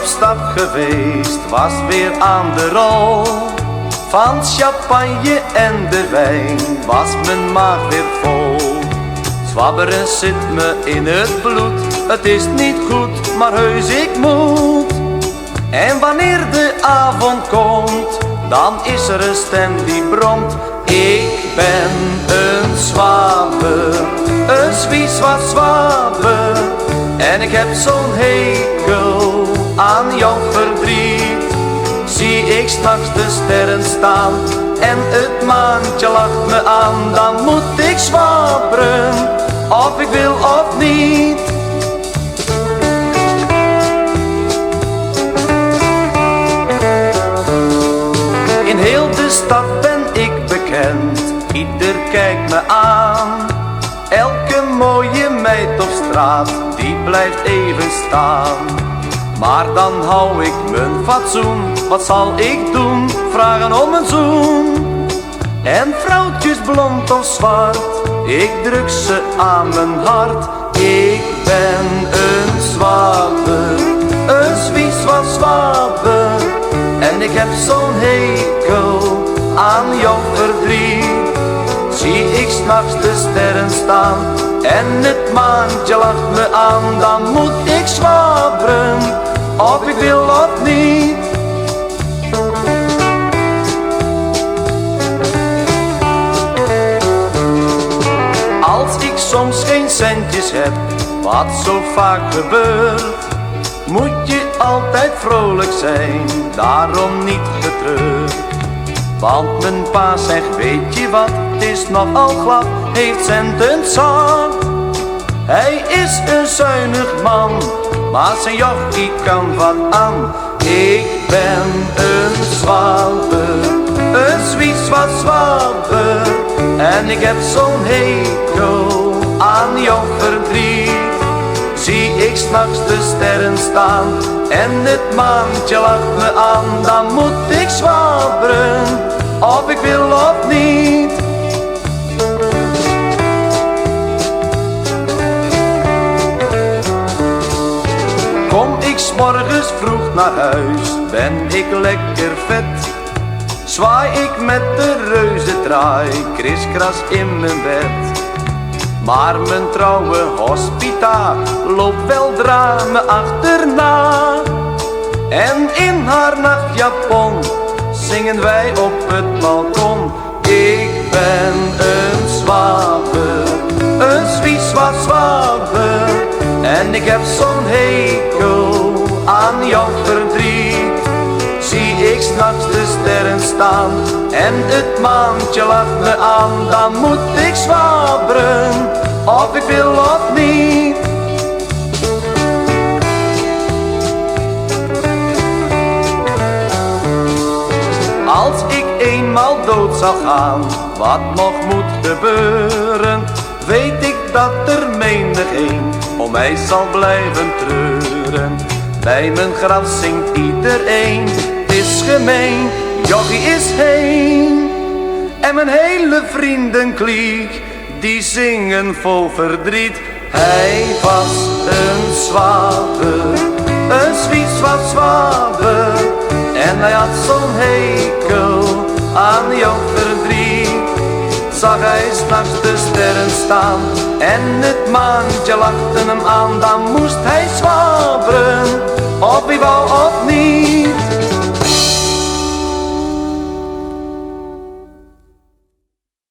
stap geweest, was weer aan de rol. Van champagne en de wijn was mijn maag weer vol. Zwabberen zit me in het bloed, het is niet goed, maar heus ik moet. En wanneer de avond komt, dan is er een stem die bromt. Ik ben een zwaber, een zwiezwazwaber. En ik heb zo'n hekel aan jouw verdriet. Zie ik straks de sterren staan en het maantje lacht me aan, dan moet ik zwabberen, of ik wil of niet. In heel de stad ben ik bekend, ieder kijkt me aan. Elke mooie meid op straat, die blijft even staan. Maar dan hou ik mijn fatsoen, wat zal ik doen? Vragen om een zoen. En vrouwtjes blond of zwart, ik druk ze aan mijn hart. Ik ben een zwaber, een zwiezwazwaber. En ik heb zo'n hekel aan jouw verdriet. Zie ik s'nachts de sterren staan en het maantje lacht me aan, dan moet ik zwabberen, of ik wil of niet. Als ik soms geen centjes heb, wat zo vaak gebeurt, moet je altijd vrolijk zijn, daarom niet getreurd. Want mijn pa zegt, weet je wat, het is nogal glad, heeft centen zat. Hij is een zuinig man, maar zijn jochie kan wat aan. Ik ben een zwaber, een zwiezwazwaber. En ik heb zo'n hekel aan jouw verdriet. Zie ik s'nachts de sterren staan en het maantje lacht me aan, dan moet ik zwabberen, of ik wil of niet. Kom ik 's morgens vroeg naar huis, ben ik lekker vet. Zwaai ik met de reuzendraai, kriskras in mijn bed. Maar mijn trouwe hospita loopt weldra me achterna. En in haar nachtjapon zingen wij op het balkon. Ik ben een zwaber, een zwiezwazwaber. En ik heb zo'n hekel aan jouw verdriet. Zie ik s'nachts de sterren staan en het maantje lacht me aan, dan moet ik zwabberen, of ik wil of niet. Als ik eenmaal dood zal gaan, wat nog moet gebeuren, weet ik dat er menigeen om mij zal blijven treuren. Bij mijn graf zingt iedereen, het is gemeen, jochie is heen. En mijn hele vriendenkliek, die zingen vol verdriet. Hij was een zwaber, een zwiezwazwaber. En hij had zo'n hekel aan jouw verdriet. Zag hij s'nachts de sterren staan en het maantje lachte hem aan, dan moest hij zwabberen, of hij wou of niet.